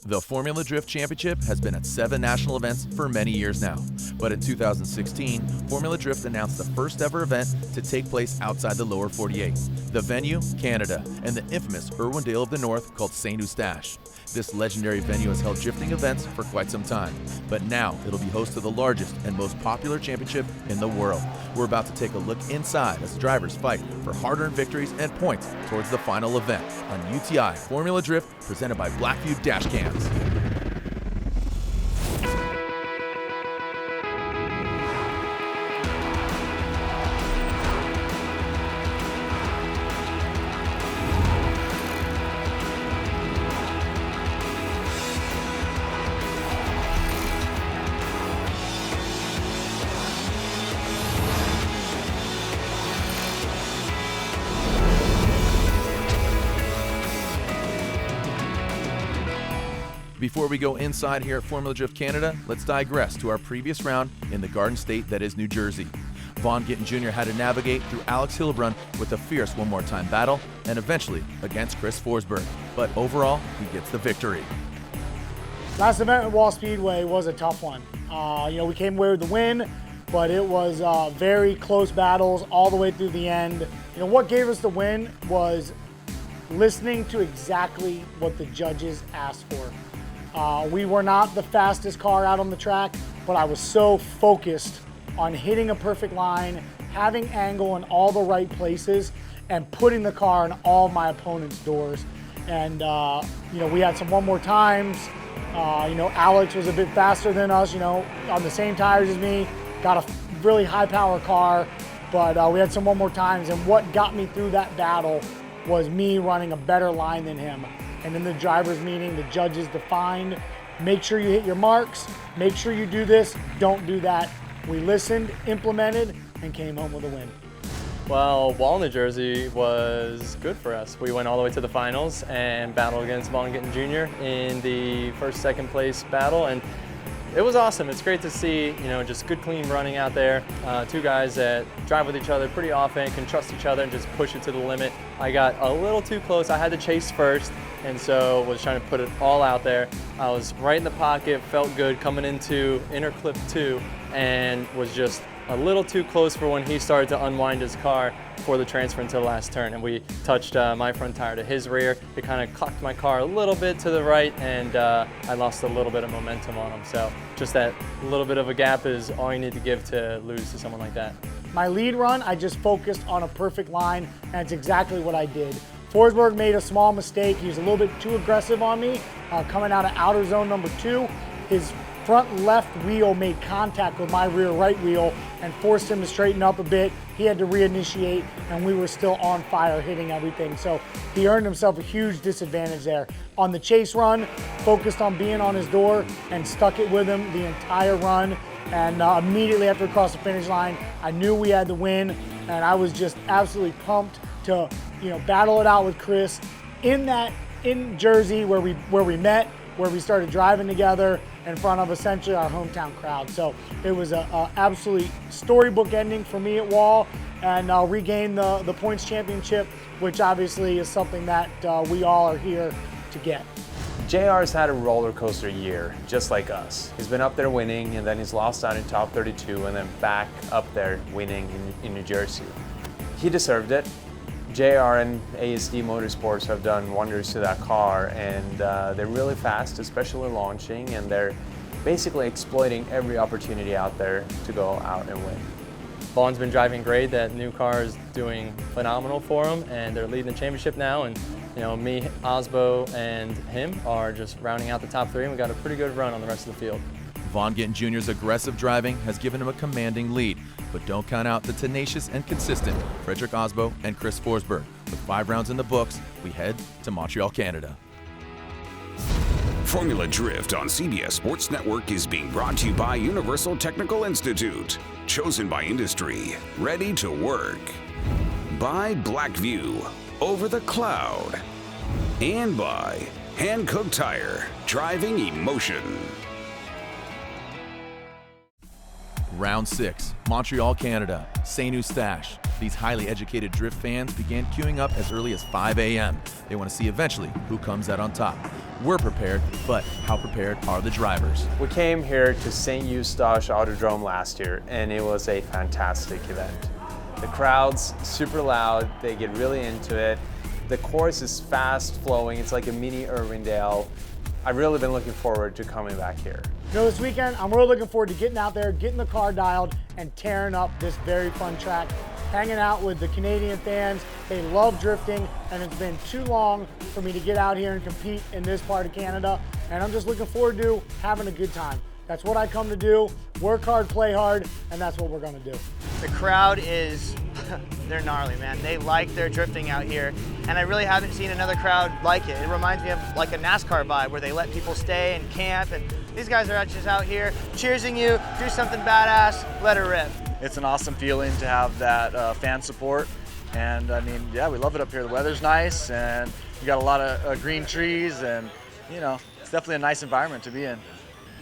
The Formula Drift Championship has been at 7 national events for many years now. But in 2016, Formula Drift announced the first ever event to take place outside the lower 48. The venue, Canada, and the infamous Irwindale of the North called St. Eustache. This legendary venue has held drifting events for quite some time, but now it'll be host to the largest and most popular championship in the world. We're about to take a look inside as drivers fight for hard-earned victories and points towards the final event on UTI Formula Drift, presented by Blackview Dashcams. Before we go inside here at Formula Drift Canada, let's digress to our previous round in the Garden State that is New Jersey. Vaughn Gittin Jr. had to navigate through Alex Hillebrand with a fierce one-more-time battle and eventually against Chris Forsberg. But overall, he gets the victory. Last event at Wall Speedway was a tough one. We came away with the win, but it was very close battles all the way through the end. What gave us the win was listening to exactly what the judges asked for. We were not the fastest car out on the track, but I was so focused on hitting a perfect line, having angle in all the right places, and putting the car in all my opponent's doors. And we had some one more times. Alex was a bit faster than us, on the same tires as me, got a really high power car, but we had some one more times. And what got me through that battle was me running a better line than him. And in the driver's meeting, the judges defined, make sure you hit your marks, make sure you do this, don't do that. We listened, implemented, and came home with a win. Well, Wall, New Jersey was good for us. We went all the way to the finals and battled against Vaughn Gittin Jr. in the first, second place battle. And it was awesome. It's great to see, just good, clean running out there. Two guys that drive with each other pretty often, can trust each other and just push it to the limit. I got a little too close. I had to chase first, and so was trying to put it all out there. I was right in the pocket, felt good coming into inner clip 2, and was just a little too close for when he started to unwind his car for the transfer into the last turn. And we touched my front tire to his rear. It kind of clocked my car a little bit to the right, and I lost a little bit of momentum on him. So just that little bit of a gap is all you need to give to lose to someone like that. My lead run, I just focused on a perfect line, and it's exactly what I did. Forsberg made a small mistake. He was a little bit too aggressive on me, coming out of outer zone number 2. His front left wheel made contact with my rear right wheel and forced him to straighten up a bit. He had to reinitiate, and we were still on fire, hitting everything. So he earned himself a huge disadvantage there. On the chase run, focused on being on his door and stuck it with him the entire run. And immediately after we crossed the finish line, I knew we had the win, and I was just absolutely pumped to battle it out with Chris in Jersey where we met, where we started driving together in front of essentially our hometown crowd. So it was a absolutely storybook ending for me at Wall, and regain the points championship, which obviously is something that we all are here to get. JR's had a roller coaster year, just like us. He's been up there winning, and then he's lost out in top 32, and then back up there winning in New Jersey. He deserved it. JR and ASD Motorsports have done wonders to that car, and they're really fast, especially launching, and they're basically exploiting every opportunity out there to go out and win. Vaughn's been driving great. That new car is doing phenomenal for him, and they're leading the championship now. And me, Osbo, and him are just rounding out the top 3, and we got a pretty good run on the rest of the field. Vaughn Gittin Jr.'s aggressive driving has given him a commanding lead, but don't count out the tenacious and consistent Frederick Osbo and Chris Forsberg. With 5 rounds in the books, we head to Montreal, Canada. Formula Drift on CBS Sports Network is being brought to you by Universal Technical Institute, chosen by industry, ready to work. By Blackview, over the cloud. And by Hankook Tire, driving emotion. Round 6, Montreal, Canada, Saint Eustache. These highly educated drift fans began queuing up as early as 5 a.m. They want to see eventually who comes out on top. We're prepared, but how prepared are the drivers? We came here to Saint Eustache Autodrome last year, and it was a fantastic event. The crowd's super loud, they get really into it. The course is fast flowing, it's like a mini Irvingdale. I've really been looking forward to coming back here. You know, this weekend, I'm really looking forward to getting out there, getting the car dialed, and tearing up this very fun track. Hanging out with the Canadian fans. They love drifting, and it's been too long for me to get out here and compete in this part of Canada, and I'm just looking forward to having a good time. That's what I come to do, work hard, play hard, and that's what we're gonna do. The crowd is, they're gnarly, man. They like their drifting out here, and I really haven't seen another crowd like it. It reminds me of like a NASCAR vibe where they let people stay and camp, and these guys are just out here cheersing you, do something badass, let her rip. It's an awesome feeling to have that fan support, and I mean, yeah, we love it up here. The weather's nice, and you got a lot of green trees, and you know, it's definitely a nice environment to be in.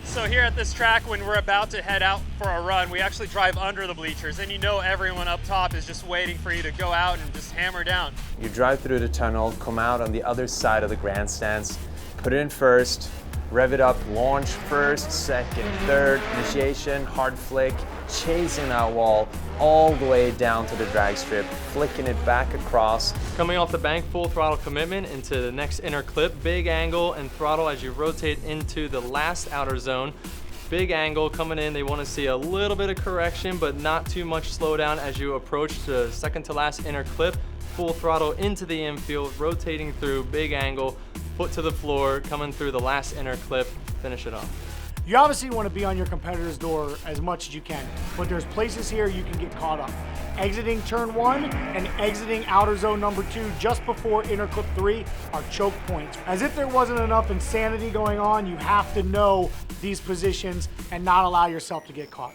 So here at this track, when we're about to head out for a run, we actually drive under the bleachers, and you know everyone up top is just waiting for you to go out and just hammer down. You drive through the tunnel, come out on the other side of the grandstands, put it in first, rev it up, launch first, second, third, initiation, hard flick, chasing that wall all the way down to the drag strip, flicking it back across. Coming off the bank, full throttle commitment into the next inner clip, big angle and throttle as you rotate into the last outer zone. Big angle coming in, they want to see a little bit of correction, but not too much slowdown as you approach the second to last inner clip. Full throttle into the infield, rotating through, big angle, foot to the floor, coming through the last inner clip, finish it off. You obviously want to be on your competitor's door as much as you can, but there's places here you can get caught up. Exiting turn 1 and exiting outer zone number 2 just before inner clip 3 are choke points. As if there wasn't enough insanity going on, you have to know these positions and not allow yourself to get caught.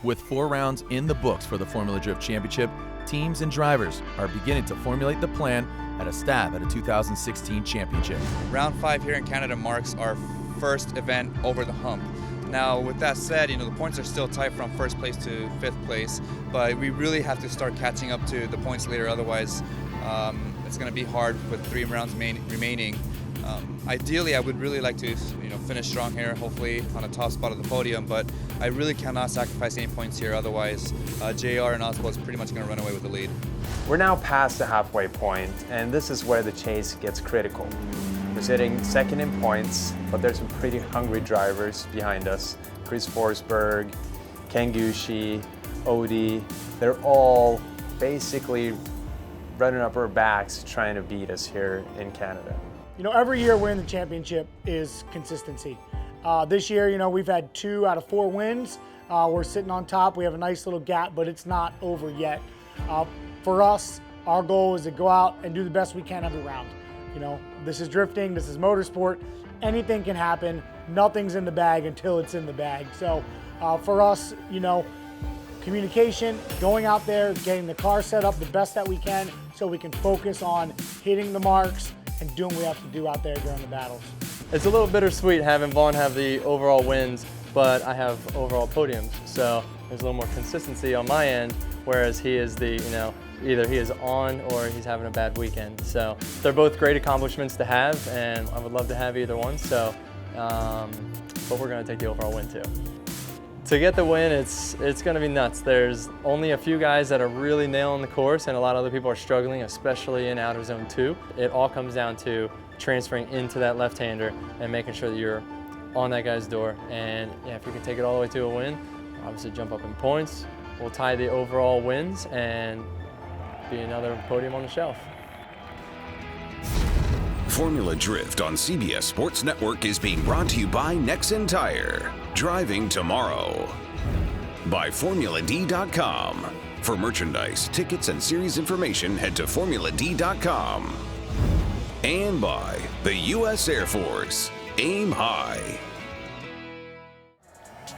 With 4 rounds in the books for the Formula Drift Championship, teams and drivers are beginning to formulate the plan at a stab at a 2016 championship. Round 5 here in Canada marks our first event over the hump. Now, with that said, you know, the points are still tight from first place to 5th place, but we really have to start catching up to the points leader. Otherwise, it's going to be hard with 3 rounds remaining. Ideally, I would really like to, you know, finish strong here, hopefully on a top spot of the podium, but I really cannot sacrifice any points here. Otherwise, JR and Oswald is pretty much going to run away with the lead. We're now past the halfway point, and this is where the chase gets critical. We're sitting second in points, but there's some pretty hungry drivers behind us. Chris Forsberg, Ken Gucci, Odie, they're all basically running up our backs trying to beat us here in Canada. You know, every year winning the championship is consistency. This year, you know, we've had 2 out of 4 wins. We're sitting on top. We have a nice little gap, but it's not over yet. For us, our goal is to go out and do the best we can every round. You know, this is drifting, this is motorsport. Anything can happen. Nothing's in the bag until it's in the bag. So for us, you know, communication, going out there, getting the car set up the best that we can so we can focus on hitting the marks and doing what we have to do out there during the battles. It's a little bittersweet having Vaughn have the overall wins, but I have overall podiums. So there's a little more consistency on my end, whereas he is the, you know, either he is on or he's having a bad weekend. So they're both great accomplishments to have, and I would love to have either one. So, but we're gonna take the overall win too. To get the win, it's gonna be nuts. There's only a few guys that are really nailing the course, and a lot of other people are struggling, especially in outer zone 2. It all comes down to transferring into that left-hander and making sure that you're on that guy's door. And yeah, if you can take it all the way to a win, obviously jump up in points. We'll tie the overall wins and be another podium on the shelf. Formula Drift on CBS Sports Network is being brought to you by Nexen Tire. Driving tomorrow. By FormulaD.com. For merchandise, tickets, and series information, head to FormulaD.com. And by the U.S. Air Force. Aim high.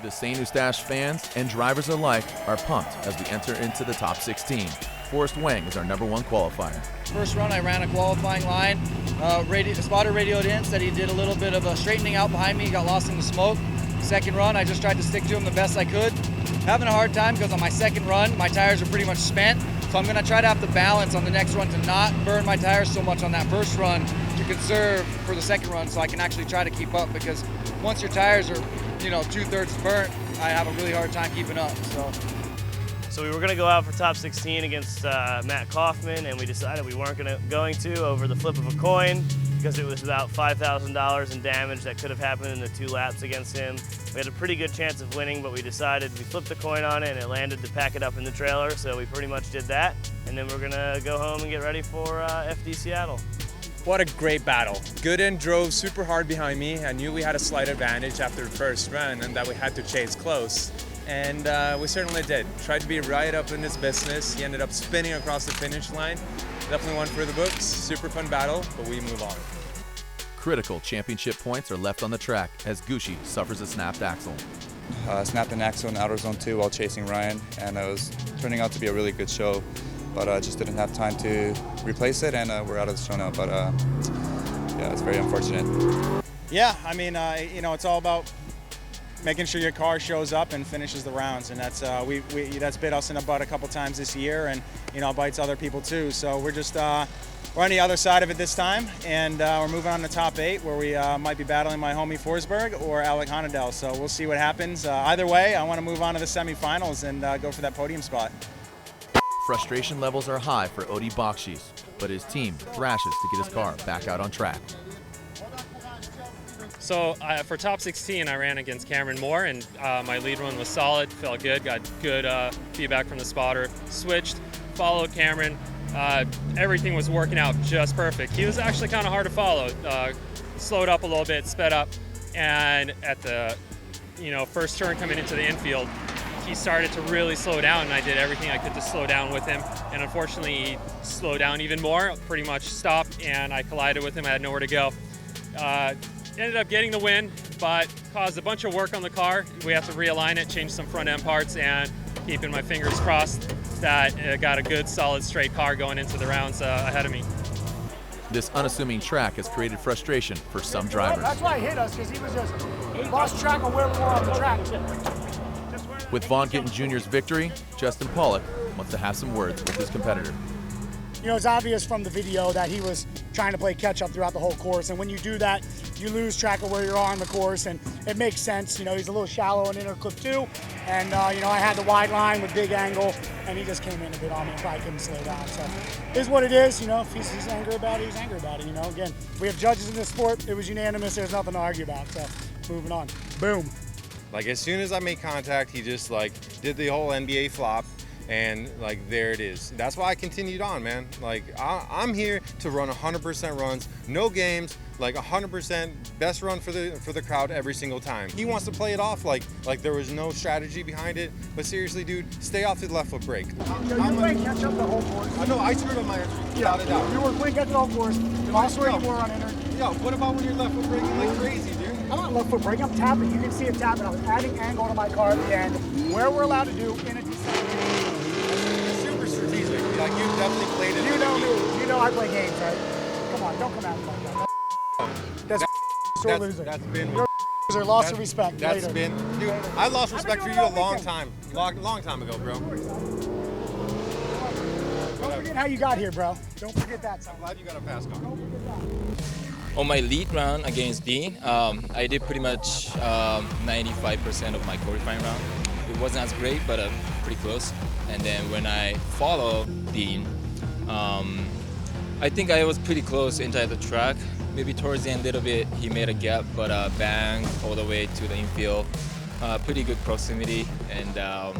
The Saint Eustache fans and drivers alike are pumped as we enter into the top 16. Forrest Wang is our #1 qualifier. First run, I ran a qualifying line. Spotter radioed in, said he did a little bit of a straightening out behind me, got lost in the smoke. Second run, I just tried to stick to him the best I could. having a hard time because on my second run, my tires are pretty much spent. So I'm gonna try to have the balance on the next run to not burn my tires so much on that first run to conserve for the second run so I can actually try to keep up, because once your tires are, you know, 2/3 burnt, I have a really hard time keeping up, So we were going to go out for top 16 against Matt Kaufman, and we decided we weren't going to over the flip of a coin because it was about $5,000 in damage that could have happened in the 2 laps against him. We had a pretty good chance of winning, but we decided we flipped the coin on it and it landed to pack it up in the trailer, so we pretty much did that. And then we're going to go home and get ready for FD Seattle. What a great battle. Gooden drove super hard behind me. I knew we had a slight advantage after the first run and that we had to chase close. And we certainly did. Tried to be right up in his business. He ended up spinning across the finish line. Definitely one for the books. Super fun battle, but we move on. Critical championship points are left on the track as Gucci suffers a snapped axle. Snapped an axle in outer zone 2 while chasing Ryan, and it was turning out to be a really good show, but just didn't have time to replace it, and we're out of the show now. But yeah, it's very unfortunate. Yeah, I mean, you know, it's all about making sure your car shows up and finishes the rounds, and that's that's bit us in the butt a couple times this year, and you know, bites other people too. So we're just we're on the other side of it this time, and we're moving on to top 8, where we might be battling my homie Forsberg or Alec Honadel. So we'll see what happens. Either way, I want to move on to the semifinals and go for that podium spot. Frustration levels are high for Odi Bakshis, but his team thrashes to get his car back out on track. So for top 16, I ran against Cameron Moore, and my lead run was solid, felt good, got good feedback from the spotter, switched, followed Cameron. Everything was working out just perfect. He was actually kind of hard to follow. Slowed up a little bit, sped up, and at the first turn coming into the infield, he started to really slow down, and I did everything I could to slow down with him. And unfortunately, he slowed down even more, pretty much stopped, and I collided with him. I had nowhere to go. Ended up getting the win, but caused a bunch of work on the car. We have to realign it, change some front end parts, and keeping my fingers crossed that it got a good, solid, straight car going into the rounds ahead of me. This unassuming track has created frustration for some drivers. That's why he hit us, because he lost track of where we were on the track. With Vaughn Gittin Jr.'s victory, Justin Pollock wants to have some words with his competitor. You know, it's obvious from the video that he was trying to play catch up throughout the whole course, and when you do that, you lose track of where you are on the course, and it makes sense. You know, he's a little shallow in inner clip 2, and you know, I had the wide line with big angle, and he just came in a bit on me and probably couldn't slow down. So it is what it is. You know, if he's angry about it, he's angry about it. You know, again, we have judges in this sport. It was unanimous. There's nothing to argue about. So moving on. Boom. Like, as soon as I made contact, he just like did the whole NBA flop, and like there it is. That's why I continued on, man. Like I'm here to run 100% runs, no games, like 100% best run for the crowd every single time. He wants to play it off like there was no strategy behind it, but seriously, dude, stay off the left foot brake. You were playing catch up the whole course. I know, I screwed up my entry. Without a doubt. You were playing catch up the whole course. Lost where you were on inner. Yo, what about when you're left foot braking like crazy, dude? I'm not left foot braking, I'm tapping. You can see it tapping. I was adding angle to my car at the end, where we're allowed to do in a descent. Super strategic. Like, you definitely played it. You know me. You know I play games, right? Come on, don't come at me like that. That's sore loser. That's been. You're a loser, loss of respect. That's later. been. Dude, I lost respect for you a long time. Long time ago, bro. Don't forget how you got here, bro. Don't forget that. I'm glad you got a fast car. Don't forget that. On my lead round against Dean, I did pretty much 95% of my qualifying round. It wasn't as great, but pretty close. And then when I followed Dean, I think I was pretty close inside the track. Maybe towards the end a little bit, he made a gap, but bang all the way to the infield. Pretty good proximity, and I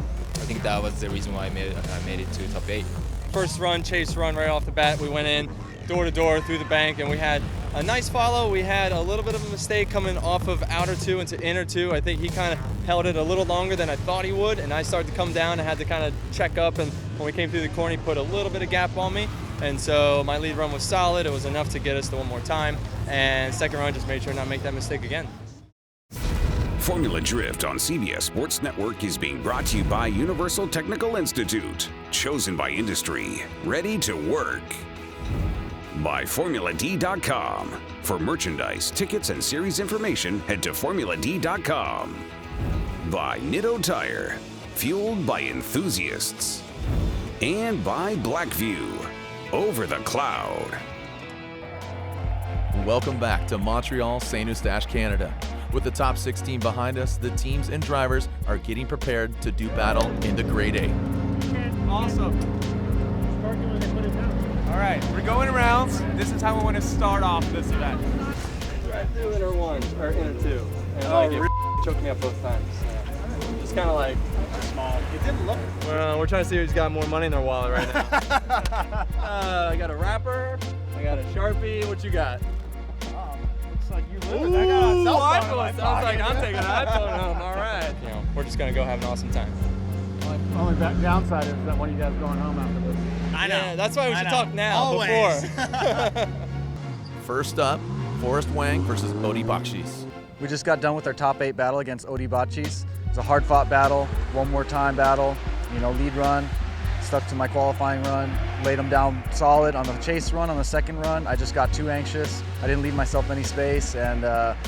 think that was the reason why I made it to top 8. First run, chase run right off the bat. We went in door to door through the bank, and we had a nice follow. We had a little bit of a mistake coming off of outer 2 into inner 2. I think he kind of held it a little longer than I thought he would, and I started to come down. I had to kind of check up, and when we came through the corner, he put a little bit of gap on me. And so my lead run was solid. It was enough to get us to one more time. And second run, just made sure not to make that mistake again. Formula Drift on CBS Sports Network is being brought to you by Universal Technical Institute. Chosen by industry. Ready to work. By FormulaD.com. For merchandise, tickets, and series information, head to FormulaD.com. By Nitto Tire. fueled by enthusiasts. And by Blackview, over the cloud. Welcome back to Montreal, St. Eustache, Canada. With the top 16 behind us, the teams and drivers are getting prepared to do battle in the Grade A. Awesome. All right, we're going rounds. This is how we want to start off this event. Drive through inner one, or inner two. And it choked me up both times. So just kind of like small. It didn't look. We're trying to see who's got more money in their wallet right now. I got a wrapper. I got a Sharpie. What you got? Looks like you lose. Ooh, I got a cell phone. iPhone. Sounds like I'm taking an iPhone home. All right. You know, we're just gonna go have an awesome time. Only downside is that one of you guys going home after this. I know. Yeah, that's why we should talk now. Always. Before. First up, Forrest Wang versus Odi Bakshis. We just got done with our top 8 battle against Odi Bakshis. It was a hard-fought battle, one more time battle, lead run, stuck to my qualifying run, laid them down solid on the chase run. On the second run, I just got too anxious. I didn't leave myself any space and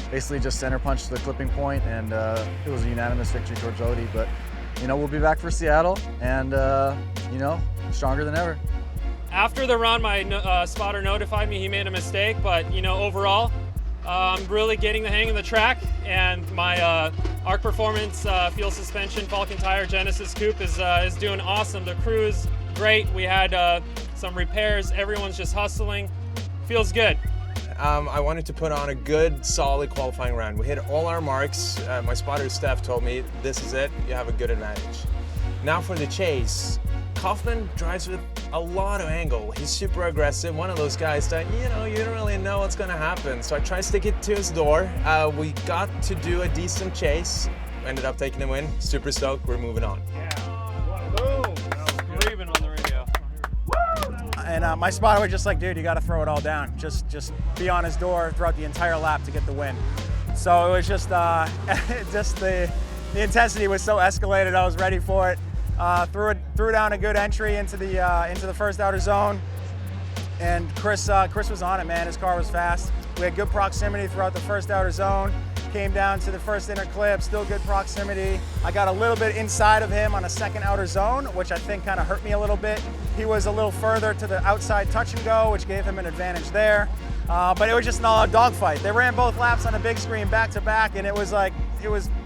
basically just center punched the clipping point, and it was a unanimous victory towards Odi. But we'll be back for Seattle and stronger than ever. After the run, my spotter notified me he made a mistake, but overall, I'm really getting the hang of the track, and my Arc Performance fuel suspension Falcon Tire Genesis Coupe is doing awesome. The crew is great. We had some repairs. Everyone's just hustling. Feels good. I wanted to put on a good, solid qualifying round. We hit all our marks. My spotter Steph told me, this is it, you have a good advantage. Now for the chase. Kaufman drives with a lot of angle. He's super aggressive, one of those guys that, you don't really know what's gonna happen. So I tried to stick it to his door. We got to do a decent chase. Ended up taking the win. Super stoked, we're moving on. Boom. Screaming on the radio. And my spotter was just like, dude, you got to throw it all down. Just be on his door throughout the entire lap to get the win. So it was just the intensity was so escalated. I was ready for it. Threw down a good entry into the first outer zone, and Chris was on it, man. His car was fast. We had good proximity throughout the first outer zone. Came down to the first inner clip, still good proximity. I got a little bit inside of him on a second outer zone, which I think kind of hurt me a little bit. He was a little further to the outside touch and go, which gave him an advantage there. But it was just an all-out dogfight. They ran both laps on a big screen back to back, and it was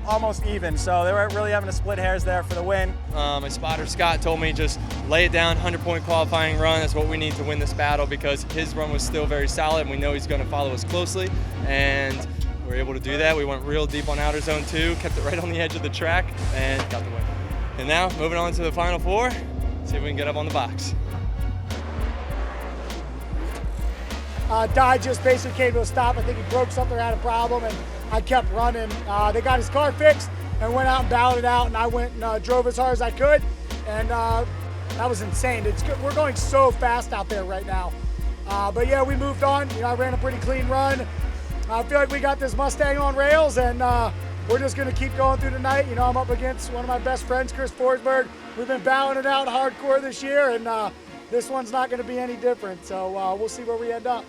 almost even. So they were really having to split hairs there for the win. My spotter Scott told me just lay it down, 100-point qualifying run. That's what we need to win this battle because his run was still very solid, and we know he's going to follow us closely. And we were able to do that. We went real deep on outer zone 2, kept it right on the edge of the track, and got the win. And now moving on to the final 4, see if we can get up on the box. Di just basically came to a stop. I think he broke something, had a problem, and I kept running. They got his car fixed and went out and battled it out, and I went and drove as hard as I could, and that was insane. It's good. We're going so fast out there right now. But yeah, we moved on. I ran a pretty clean run. I feel like we got this Mustang on rails, and we're just going to keep going through the night. I'm up against one of my best friends, Chris Forsberg. We've been battling it out hardcore this year, and this one's not going to be any different. So we'll see where we end up.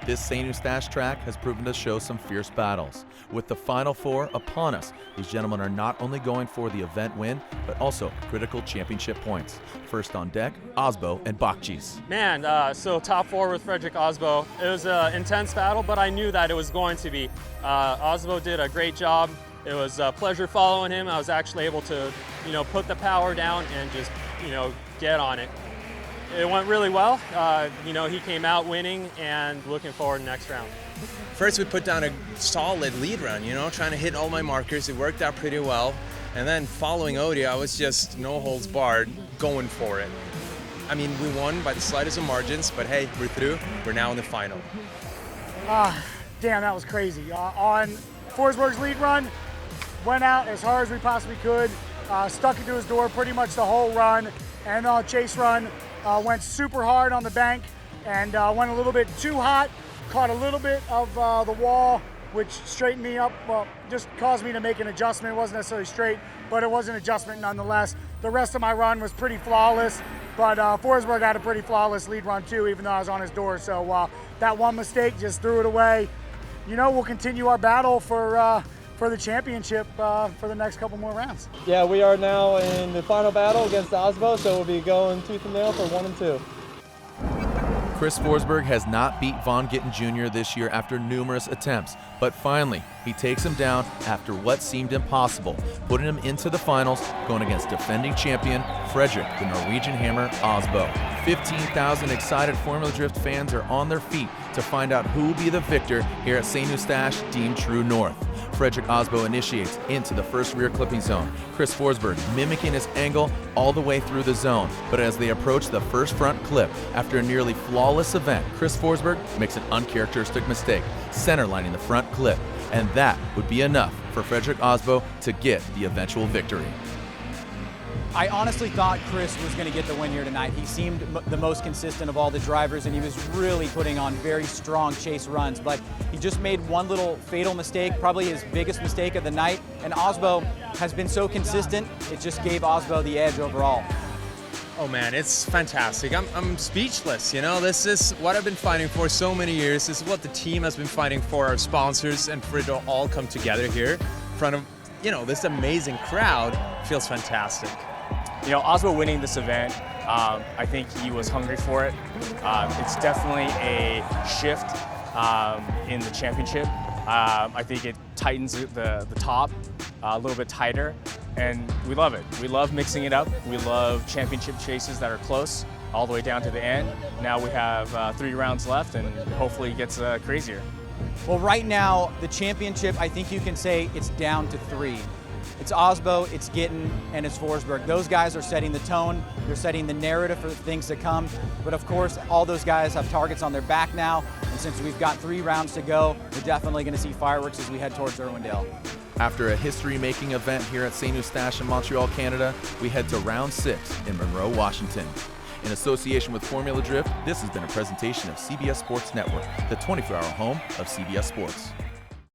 This St. Eustache track has proven to show some fierce battles. With the Final 4 upon us, these gentlemen are not only going for the event win, but also critical championship points. First on deck, Osbo and Bakchis. Man, so top 4 with Frederick Osbo. It was an intense battle, but I knew that it was going to be. Osbo did a great job. It was a pleasure following him. I was actually able to, put the power down and just, get on it. It went really well. He came out winning and looking forward to the next round. First, we put down a solid lead run, trying to hit all my markers. It worked out pretty well. And then following Odi, I was just no holds barred, going for it. I mean, we won by the slightest of margins, but hey, we're through. We're now in the final. Damn, that was crazy. On Forsberg's lead run, went out as hard as we possibly could, stuck it to his door pretty much the whole run, and on chase run, went super hard on the bank and went a little bit too hot, caught a little bit of the wall, which straightened me up, just caused me to make an adjustment. It wasn't necessarily straight, but it was an adjustment nonetheless. The rest of my run was pretty flawless, but Forsberg had a pretty flawless lead run too, even though I was on his door. So that one mistake just threw it away. We'll continue our battle for for the championship for the next couple more rounds. Yeah, we are now in the final battle against Osbo, so we'll be going tooth and nail for 1 and 2. Chris Forsberg has not beat Von Gittin Jr. this year after numerous attempts, but finally, he takes him down after what seemed impossible, putting him into the finals, going against defending champion Fredrik, the Norwegian Hammer Osbo. 15,000 excited Formula Drift fans are on their feet to find out who will be the victor here at St. Eustache Deemed True North. Fredrik Osbo initiates into the first rear clipping zone. Chris Forsberg mimicking his angle all the way through the zone. But as they approach the first front clip, after a nearly flawless event, Chris Forsberg makes an uncharacteristic mistake, centerlining the front clip. And that would be enough for Fredrik Osbo to get the eventual victory. I honestly thought Chris was going to get the win here tonight. He seemed the most consistent of all the drivers, and he was really putting on very strong chase runs, but he just made one little fatal mistake, probably his biggest mistake of the night, and Osbo has been so consistent, it just gave Osbo the edge overall. Oh man, it's fantastic. I'm speechless, you know? This is what I've been fighting for so many years. This is what the team has been fighting for, our sponsors, and for it to all come together here in front of, you know, this amazing crowd feels fantastic. You know, Osbo winning this event, I think he was hungry for it. It's definitely a shift in the championship. I think it tightens the top a little bit tighter, and we love it. We love mixing it up. We love championship chases that are close all the way down to the end. Now we have 3 rounds left, and hopefully it gets crazier. Well, right now, the championship, I think you can say it's down to 3. It's Osbo, it's Gittin, and it's Forsberg. Those guys are setting the tone, they're setting the narrative for the things to come. But of course, all those guys have targets on their back now, and since we've got 3 rounds to go, we're definitely going to see fireworks as we head towards Irwindale. After a history-making event here at St. Eustache in Montreal, Canada, we head to round 6 in Monroe, Washington. In association with Formula Drift, this has been a presentation of CBS Sports Network, the 24-hour home of CBS Sports.